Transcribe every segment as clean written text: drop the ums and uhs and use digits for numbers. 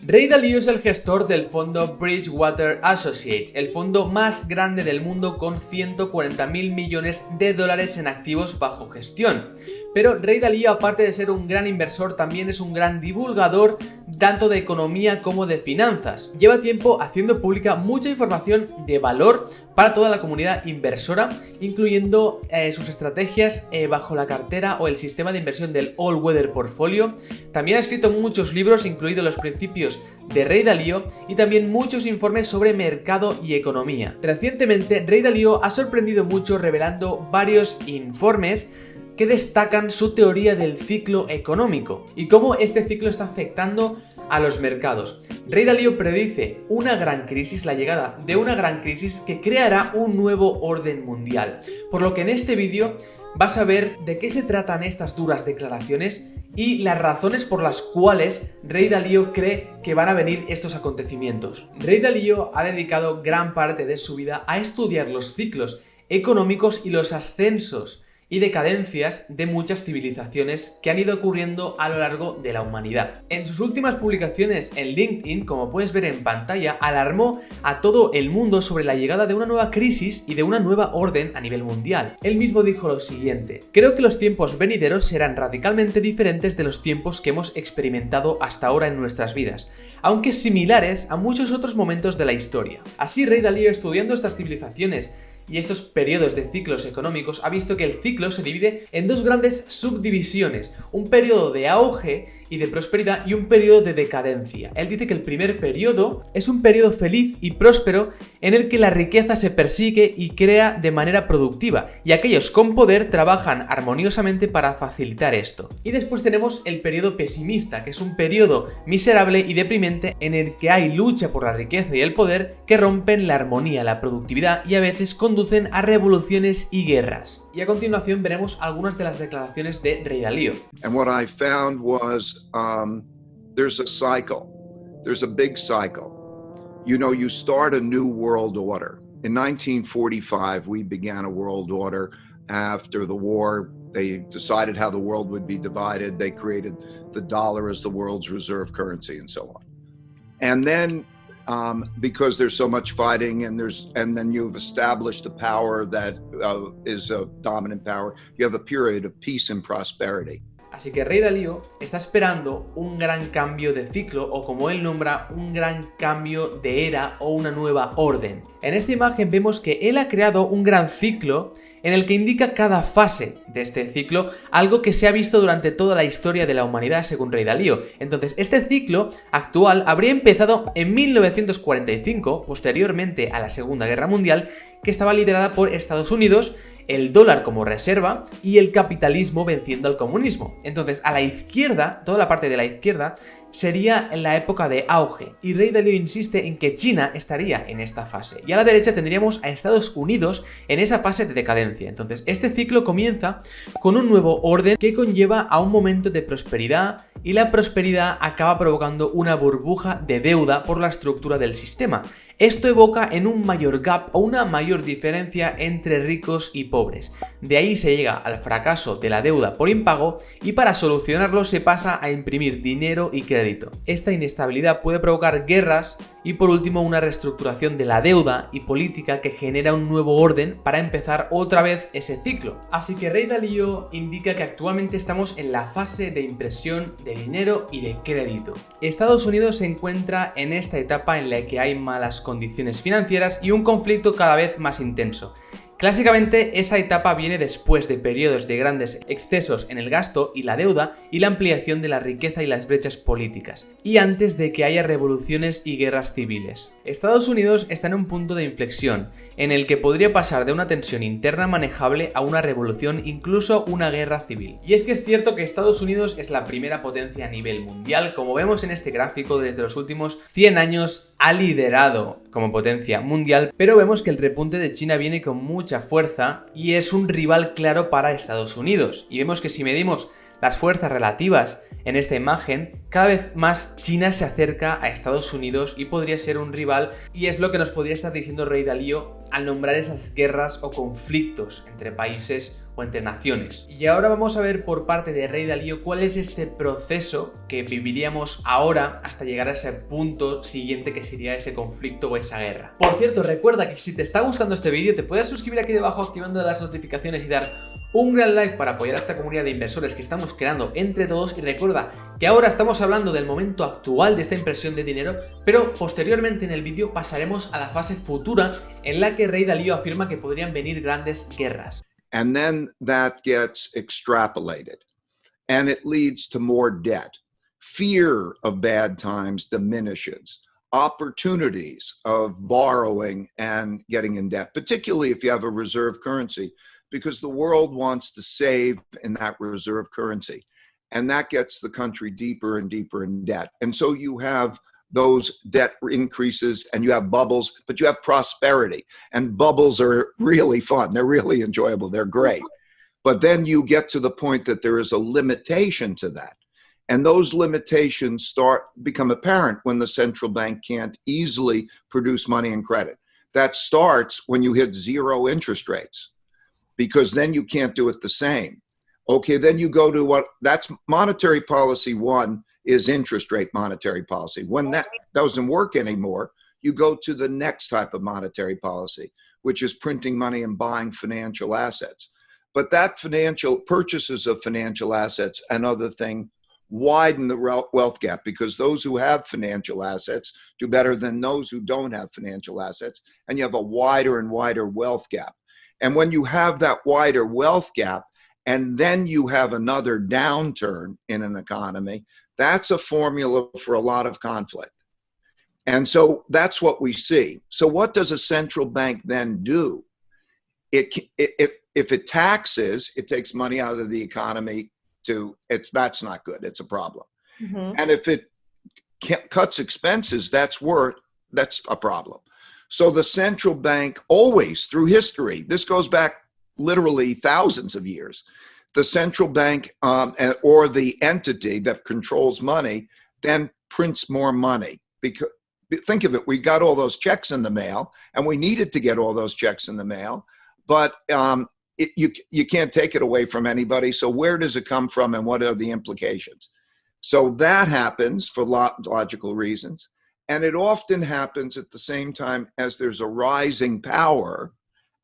Ray Dalio es el gestor del fondo Bridgewater Associates, el fondo más grande del mundo con 140.000 millones de dólares en activos bajo gestión. Pero Ray Dalio, aparte de ser un gran inversor, también es un gran divulgador tanto de economía como de finanzas. Lleva tiempo haciendo pública mucha información de valor para toda la comunidad inversora, incluyendo sus estrategias bajo la cartera o el sistema de inversión del All Weather Portfolio. También ha escrito muchos libros, incluidos los principios de Ray Dalio, y también muchos informes sobre mercado y economía. Recientemente, Ray Dalio ha sorprendido mucho revelando varios informes que destacan su teoría del ciclo económico y cómo este ciclo está afectando a los mercados. Ray Dalio predice una gran crisis, la llegada de una gran crisis que creará un nuevo orden mundial. Por lo que en este vídeo vas a ver de qué se tratan estas duras declaraciones y las razones por las cuales Ray Dalio cree que van a venir estos acontecimientos. Ray Dalio ha dedicado gran parte de su vida a estudiar los ciclos económicos y los ascensos y decadencias de muchas civilizaciones que han ido ocurriendo a lo largo de la humanidad. En sus últimas publicaciones en LinkedIn, como puedes ver en pantalla, alarmó a todo el mundo sobre la llegada de una nueva crisis y de una nueva orden a nivel mundial. Él mismo dijo lo siguiente: creo que los tiempos venideros serán radicalmente diferentes de los tiempos que hemos experimentado hasta ahora en nuestras vidas, aunque similares a muchos otros momentos de la historia. Así, Ray Dalio, estudiando estas civilizaciones y estos periodos de ciclos económicos, ha visto que el ciclo se divide en dos grandes subdivisiones: un periodo de auge y de prosperidad y un periodo de decadencia. Él dice que el primer periodo es un periodo feliz y próspero en el que la riqueza se persigue y crea de manera productiva, y aquellos con poder trabajan armoniosamente para facilitar esto. Y después tenemos el periodo pesimista, que es un periodo miserable y deprimente en el que hay lucha por la riqueza y el poder que rompen la armonía, la productividad y a veces conducen a revoluciones y guerras. Y a continuación veremos algunas de las declaraciones de Ray Dalio. And what I found was there's a cycle. There's a big cycle. You know, you start a new world order. In 1945, we began a world order. After the war, they decided how the world would be divided. They created the dollar as the world's reserve currency and so on. And then because there's so much fighting and then you've established a power that is a dominant power, you have a period of peace and prosperity. Así que Ray Dalio está esperando un gran cambio de ciclo, o como él nombra, un gran cambio de era o una nueva orden. En esta imagen vemos que él ha creado un gran ciclo en el que indica cada fase de este ciclo, algo que se ha visto durante toda la historia de la humanidad según Ray Dalio. Entonces, este ciclo actual habría empezado en 1945, posteriormente a la Segunda Guerra Mundial, que estaba liderada por Estados Unidos, el dólar como reserva y el capitalismo venciendo al comunismo. Entonces, a la izquierda, toda la parte de la izquierda, sería en la época de auge, y Ray Dalio insiste en que China estaría en esta fase, y a la derecha tendríamos a Estados Unidos en esa fase de decadencia. Entonces, este ciclo comienza con un nuevo orden que conlleva a un momento de prosperidad, y la prosperidad acaba provocando una burbuja de deuda por la estructura del sistema. Esto evoca en un mayor gap o una mayor diferencia entre ricos y pobres. De ahí se llega al fracaso de la deuda por impago, y para solucionarlo se pasa a imprimir dinero y crédito. Esta inestabilidad puede provocar guerras y, por último, una reestructuración de la deuda y política que genera un nuevo orden para empezar otra vez ese ciclo. Así que Ray Dalio indica que actualmente estamos en la fase de impresión de dinero y de crédito. Estados Unidos se encuentra en esta etapa en la que hay malas condiciones financieras y un conflicto cada vez más intenso. Clásicamente, esa etapa viene después de periodos de grandes excesos en el gasto y la deuda y la ampliación de la riqueza y las brechas políticas, y antes de que haya revoluciones y guerras civiles. Estados Unidos está en un punto de inflexión, en el que podría pasar de una tensión interna manejable a una revolución, incluso una guerra civil. Y es que es cierto que Estados Unidos es la primera potencia a nivel mundial. Como vemos en este gráfico, desde los últimos 100 años ha liderado como potencia mundial, pero vemos que el repunte de China viene con mucha fuerza y es un rival claro para Estados Unidos. Y vemos que si medimos las fuerzas relativas en esta imagen, cada vez más China se acerca a Estados Unidos y podría ser un rival, y es lo que nos podría estar diciendo Ray Dalio al nombrar esas guerras o conflictos entre países o entre naciones. Y ahora vamos a ver por parte de Ray Dalio cuál es este proceso que viviríamos ahora hasta llegar a ese punto siguiente que sería ese conflicto o esa guerra. Por cierto, recuerda que si te está gustando este vídeo te puedes suscribir aquí debajo activando las notificaciones y dar un gran like para apoyar a esta comunidad de inversores que estamos creando entre todos. Y recuerda que ahora estamos hablando del momento actual de esta impresión de dinero, pero posteriormente en el vídeo pasaremos a la fase futura en la que Ray Dalio afirma que podrían venir grandes guerras. And then that gets extrapolated and it leads to more debt. Fear of bad times diminishes. Opportunities of borrowing and getting in debt, particularly if you have a reserve currency, because the world wants to save in that reserve currency. And that gets the country deeper and deeper in debt. And so you have those debt increases and you have bubbles, but you have prosperity. And bubbles are really fun. They're really enjoyable. They're great. But then you get to the point that there is a limitation to that. And those limitations become apparent when the central bank can't easily produce money and credit. That starts when you hit zero interest rates, because then you can't do it the same. Okay, then you go to that's monetary policy one is interest rate monetary policy. When that doesn't work anymore, you go to the next type of monetary policy, which is printing money and buying financial assets. But that financial purchases of financial assets and other things widen the wealth gap, because those who have financial assets do better than those who don't have financial assets, and you have a wider and wider wealth gap. And when you have that wider wealth gap, and then you have another downturn in an economy, that's a formula for a lot of conflict. And so that's what we see. So what does a central bank then do? If it taxes, it takes money out of the economy. That's not good. It's a problem. Mm-hmm. And if it cuts expenses, that's a problem. So the central bank always through history, this goes back literally thousands of years, the central bank or the entity that controls money then prints more money. Because think of it, we got all those checks in the mail and we needed to get all those checks in the mail, but you can't take it away from anybody. So where does it come from and what are the implications? So that happens for logical reasons. And it often happens at the same time as there's a rising power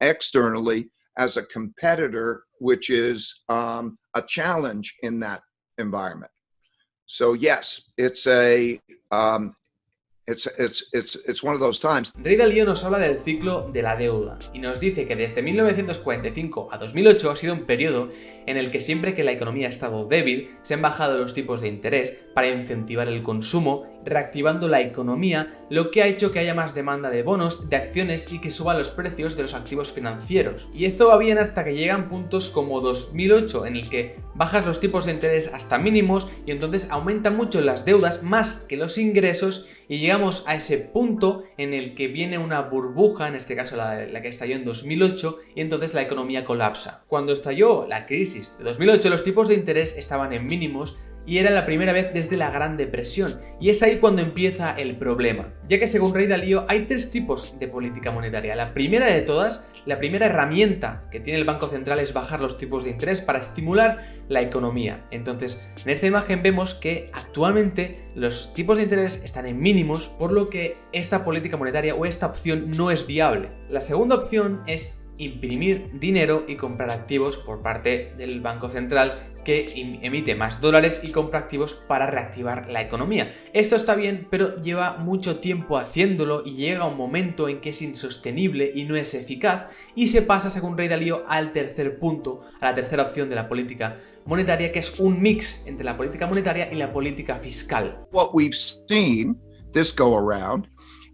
externally as a competitor, which is a challenge in that environment. So yes, it's one of those times. Ray Dalio nos habla del ciclo de la deuda y nos dice que desde 1945 a 2008 ha sido un periodo en el que siempre que la economía ha estado débil se han bajado los tipos de interés para incentivar el consumo, reactivando la economía, lo que ha hecho que haya más demanda de bonos, de acciones y que suban los precios de los activos financieros. Y esto va bien hasta que llegan puntos como 2008, en el que bajas los tipos de interés hasta mínimos y entonces aumentan mucho las deudas más que los ingresos y llegamos a ese punto en el que viene una burbuja, en este caso la que estalló en 2008, y entonces la economía colapsa. Cuando estalló la crisis de 2008, los tipos de interés estaban en mínimos y era la primera vez desde la Gran Depresión, y es ahí cuando empieza el problema, ya que según Ray Dalio hay tres tipos de política monetaria. La primera de todas, la primera herramienta que tiene el Banco Central es bajar los tipos de interés para estimular la economía. Entonces, en esta imagen vemos que actualmente los tipos de interés están en mínimos, por lo que esta política monetaria o esta opción no es viable. La segunda opción es imprimir dinero y comprar activos por parte del Banco Central, que emite más dólares y compra activos para reactivar la economía. Esto está bien, pero lleva mucho tiempo haciéndolo y llega un momento en que es insostenible y no es eficaz, y se pasa, según Ray Dalio, al tercer punto, a la tercera opción de la política monetaria, que es un mix entre la política monetaria y la política fiscal. What we've seen this go around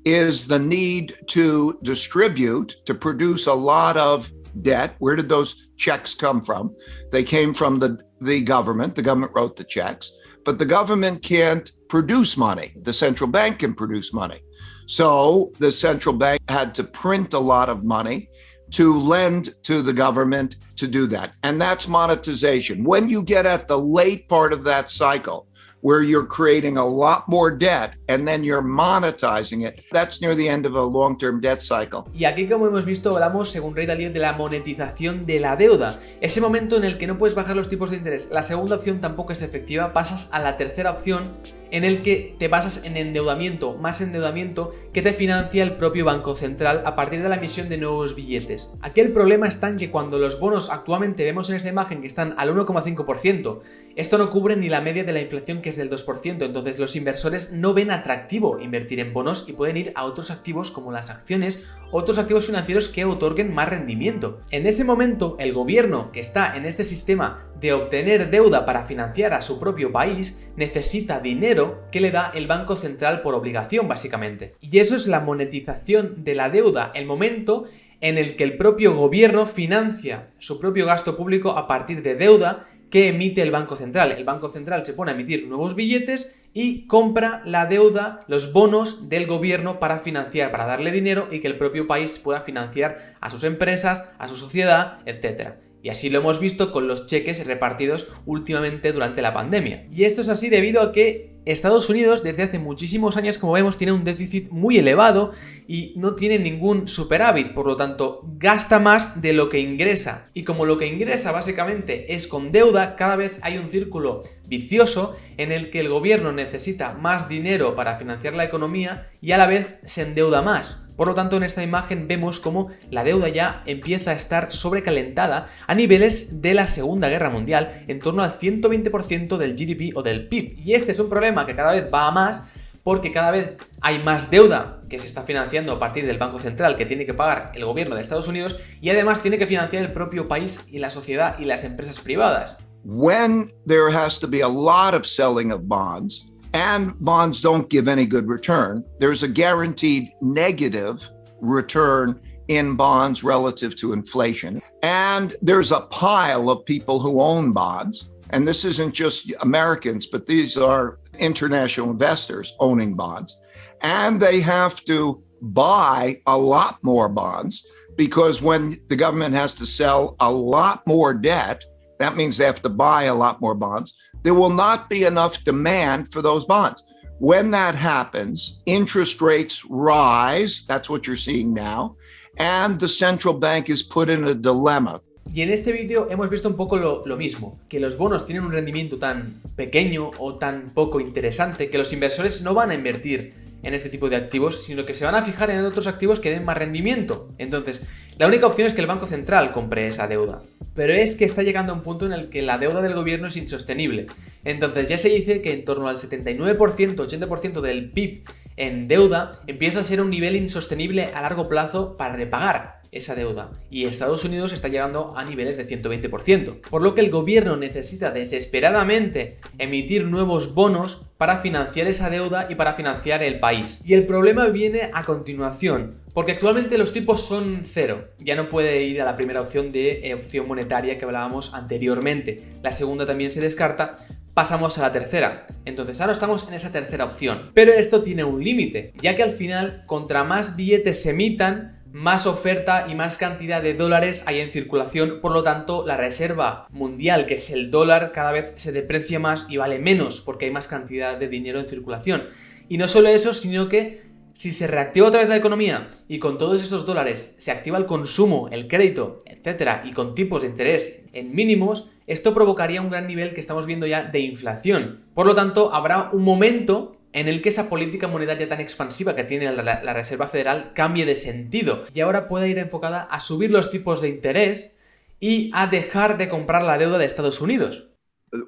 is the need to distribute, to produce a lot of debt. Where did those checks come from? They came from the government. The government wrote the checks, but the government can't produce money. The central bank can produce money. So the central bank had to print a lot of money to lend to the government to do that. And that's monetization. When you get at the late part of that cycle, where you're creating a lot more debt and then you're monetizing it. That's near the end of a long-term debt cycle. Y aquí, como hemos visto, hablamos, según Ray Dalio, de la monetización de la deuda. Ese momento en el que no puedes bajar los tipos de interés. La segunda opción tampoco es efectiva, pasas a la tercera opción, en el que te basas en endeudamiento, más endeudamiento que te financia el propio Banco Central a partir de la emisión de nuevos billetes. Aquí el problema está en que cuando los bonos actualmente vemos en esta imagen que están al 1,5%, esto no cubre ni la media de la inflación, que es del 2%, entonces los inversores no ven atractivo invertir en bonos y pueden ir a otros activos como las acciones, otros activos financieros que otorguen más rendimiento. En ese momento, el gobierno, que está en este sistema de obtener deuda para financiar a su propio país, necesita dinero que le da el Banco Central por obligación, básicamente. Y eso es la monetización de la deuda, el momento en el que el propio gobierno financia su propio gasto público a partir de deuda que emite el Banco Central. El Banco Central se pone a emitir nuevos billetes y compra la deuda, los bonos del gobierno para financiar, para darle dinero y que el propio país pueda financiar a sus empresas, a su sociedad, etc. Y así lo hemos visto con los cheques repartidos últimamente durante la pandemia. Y esto es así debido a que Estados Unidos desde hace muchísimos años, como vemos, tiene un déficit muy elevado y no tiene ningún superávit, por lo tanto gasta más de lo que ingresa. Y como lo que ingresa básicamente es con deuda, cada vez hay un círculo vicioso en el que el gobierno necesita más dinero para financiar la economía y a la vez se endeuda más. Por lo tanto, en esta imagen vemos cómo la deuda ya empieza a estar sobrecalentada a niveles de la Segunda Guerra Mundial, en torno al 120% del GDP o del PIB. Y este es un problema que cada vez va a más, porque cada vez hay más deuda que se está financiando a partir del Banco Central, que tiene que pagar el gobierno de Estados Unidos, y además tiene que financiar el propio país y la sociedad y las empresas privadas. When there has to be a lot of selling of bonds, and bonds don't give any good return, there's a guaranteed negative return in bonds relative to inflation. And there's a pile of people who own bonds. And this isn't just Americans, but these are international investors owning bonds. And they have to buy a lot more bonds because when the government has to sell a lot more debt, that means they have to buy a lot more bonds. There will not be enough demand for those bonds. When that happens, interest rates rise. That's what you're seeing now. And the central bank is put in a dilemma. Y en este vídeo hemos visto un poco lo mismo, que los bonos tienen un rendimiento tan pequeño o tan poco interesante que los inversores no van a invertir en este tipo de activos, sino que se van a fijar en otros activos que den más rendimiento. Entonces, la única opción es que el Banco Central compre esa deuda. Pero es que está llegando a un punto en el que la deuda del gobierno es insostenible. Entonces ya se dice que en torno al 79%, 80% del PIB en deuda empieza a ser un nivel insostenible a largo plazo para repagar esa deuda, y Estados Unidos está llegando a niveles de 120%, por lo que el gobierno necesita desesperadamente emitir nuevos bonos para financiar esa deuda y para financiar el país. Y el problema viene a continuación, porque actualmente los tipos son cero, ya no puede ir a la primera opción de opción monetaria que hablábamos anteriormente, la segunda también se descarta. Pasamos a la tercera, entonces ahora estamos en esa tercera opción, pero esto tiene un límite, ya que al final, contra más billetes se emitan, más oferta y más cantidad de dólares hay en circulación, por lo tanto la reserva mundial, que es el dólar, cada vez se deprecia más y vale menos porque hay más cantidad de dinero en circulación. Y no solo eso, sino que si se reactiva otra vez la economía y con todos esos dólares se activa el consumo, el crédito, etcétera, y con tipos de interés en mínimos, esto provocaría un gran nivel que estamos viendo ya de inflación. Por lo tanto, habrá un momento en el que esa política monetaria tan expansiva que tiene la Reserva Federal cambie de sentido y ahora pueda ir enfocada a subir los tipos de interés y a dejar de comprar la deuda de Estados Unidos.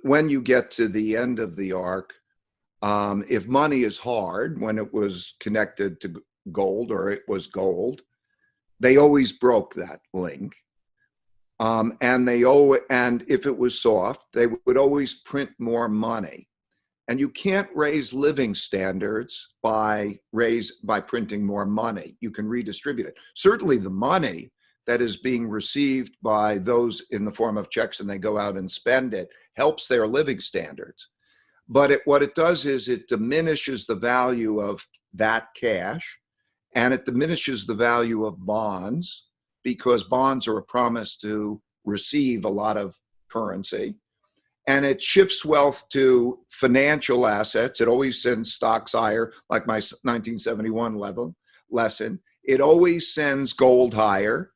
When you get to the end of the arc, if money is hard, when it was connected to gold or it was gold, they always broke that link. And if it was soft, they would always print more money. And you can't raise living standards by printing more money. You can redistribute it. Certainly the money that is being received by those in the form of checks and they go out and spend it helps their living standards. But what it does is it diminishes the value of that cash, and it diminishes the value of bonds, because bonds are a promise to receive a lot of currency. and it shifts wealth to financial assets. It always sends stocks higher, like my 1971 lesson. It always sends gold higher,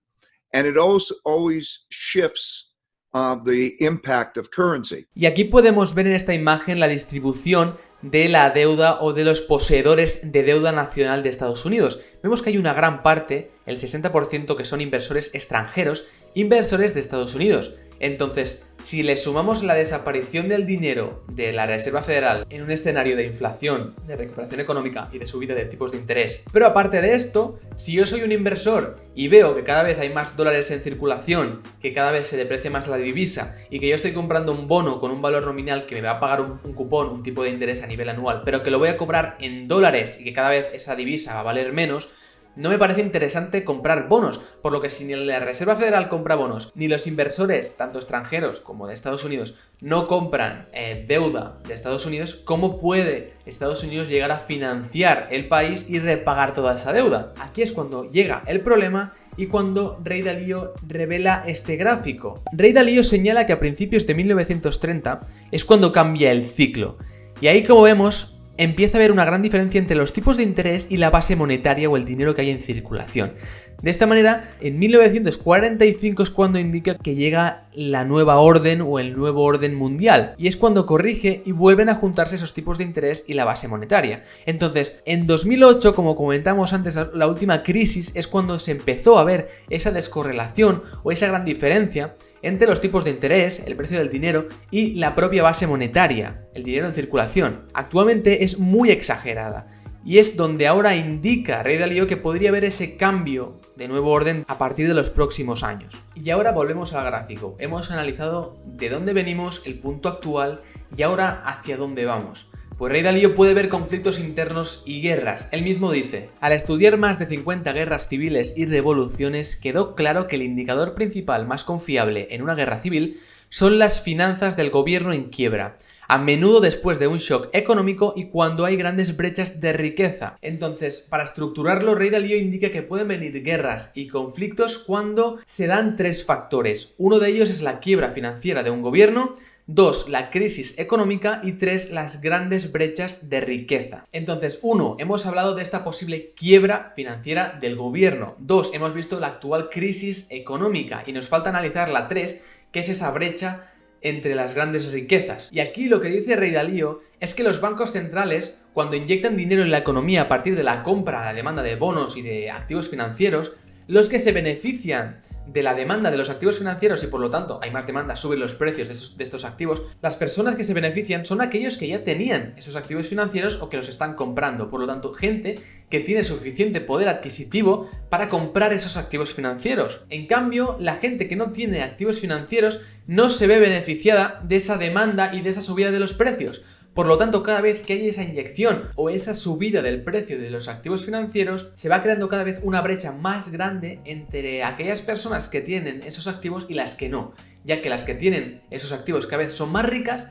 and it also always shifts the impact of currency. Y aquí podemos ver en esta imagen la distribución de la deuda o de los poseedores de deuda nacional de Estados Unidos. Vemos que hay una gran parte, el 60%, que son inversores extranjeros, inversores de Estados Unidos. Entonces, si le sumamos la desaparición del dinero de la Reserva Federal en un escenario de inflación, de recuperación económica y de subida de tipos de interés, pero aparte de esto, si yo soy un inversor y veo que cada vez hay más dólares en circulación, que cada vez se deprecia más la divisa y que yo estoy comprando un bono con un valor nominal que me va a pagar un cupón, un tipo de interés a nivel anual, pero que lo voy a cobrar en dólares y que cada vez esa divisa va a valer menos, no me parece interesante comprar bonos, por lo que si ni la Reserva Federal compra bonos, ni los inversores, tanto extranjeros como de Estados Unidos, no compran deuda de Estados Unidos, ¿cómo puede Estados Unidos llegar a financiar el país y repagar toda esa deuda? Aquí es cuando llega el problema y cuando Ray Dalio revela este gráfico. Ray Dalio señala que a principios de 1930 es cuando cambia el ciclo. Y ahí, como vemos, empieza a haber una gran diferencia entre los tipos de interés y la base monetaria o el dinero que hay en circulación. De esta manera, en 1945 es cuando indica que llega la nueva orden o el nuevo orden mundial, y es cuando corrige y vuelven a juntarse esos tipos de interés y la base monetaria. Entonces, en 2008, como comentamos antes, la última crisis es cuando se empezó a ver esa descorrelación o esa gran diferencia entre los tipos de interés, el precio del dinero y la propia base monetaria, el dinero en circulación. Actualmente es muy exagerada y es donde ahora indica Ray Dalio que podría haber ese cambio de nuevo orden a partir de los próximos años. Y ahora volvemos al gráfico. Hemos analizado de dónde venimos, el punto actual y ahora hacia dónde vamos. Pues Ray Dalio puede ver conflictos internos y guerras. Él mismo dice: al estudiar más de 50 guerras civiles y revoluciones, quedó claro que el indicador principal más confiable en una guerra civil son las finanzas del gobierno en quiebra, a menudo después de un shock económico y cuando hay grandes brechas de riqueza. Entonces, para estructurarlo, Ray Dalio indica que pueden venir guerras y conflictos cuando se dan tres factores. Uno de ellos es la quiebra financiera de un gobierno, 2, la crisis económica y 3, las grandes brechas de riqueza. Entonces, 1, hemos hablado de esta posible quiebra financiera del gobierno. 2, hemos visto la actual crisis económica y nos falta analizar la 3, que es esa brecha entre las grandes riquezas. Y aquí lo que dice Ray Dalio es que los bancos centrales, cuando inyectan dinero en la economía a partir de la compra, la demanda de bonos y de activos financieros, los que se benefician de la demanda de los activos financieros y por lo tanto hay más demanda, suben los precios de estos activos, las personas que se benefician son aquellos que ya tenían esos activos financieros o que los están comprando, por lo tanto gente que tiene suficiente poder adquisitivo para comprar esos activos financieros. En cambio, la gente que no tiene activos financieros no se ve beneficiada de esa demanda y de esa subida de los precios. Por lo tanto, cada vez que hay esa inyección o esa subida del precio de los activos financieros, se va creando cada vez una brecha más grande entre aquellas personas que tienen esos activos y las que no, ya que las que tienen esos activos cada vez son más ricas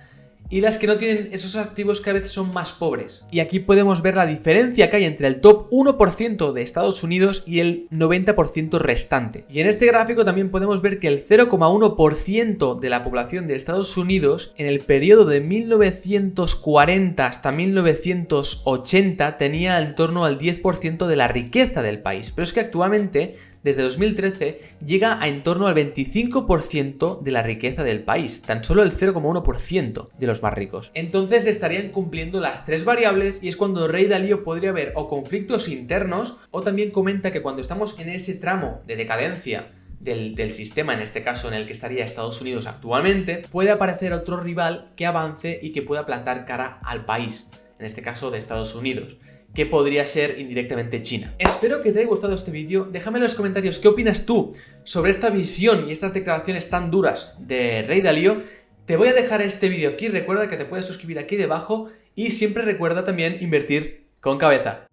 y las que no tienen esos activos cada vez son más pobres. Y aquí podemos ver la diferencia que hay entre el top 1% de Estados Unidos y el 90% restante. Y en este gráfico también podemos ver que el 0,1% de la población de Estados Unidos en el periodo de 1940 hasta 1980 tenía en torno al 10% de la riqueza del país. Pero es que actualmente, desde 2013, llega a en torno al 25% de la riqueza del país, tan solo el 0,1% de los más ricos. Entonces estarían cumpliendo las tres variables y es cuando Ray Dalio podría ver o conflictos internos o también comenta que cuando estamos en ese tramo de decadencia del sistema, en este caso en el que estaría Estados Unidos actualmente, puede aparecer otro rival que avance y que pueda plantar cara al país, en este caso de Estados Unidos, que podría ser indirectamente China. Espero que te haya gustado este vídeo. Déjame en los comentarios qué opinas tú sobre esta visión y estas declaraciones tan duras de Ray Dalio. Te voy a dejar este vídeo aquí. Recuerda que te puedes suscribir aquí debajo y siempre recuerda también invertir con cabeza.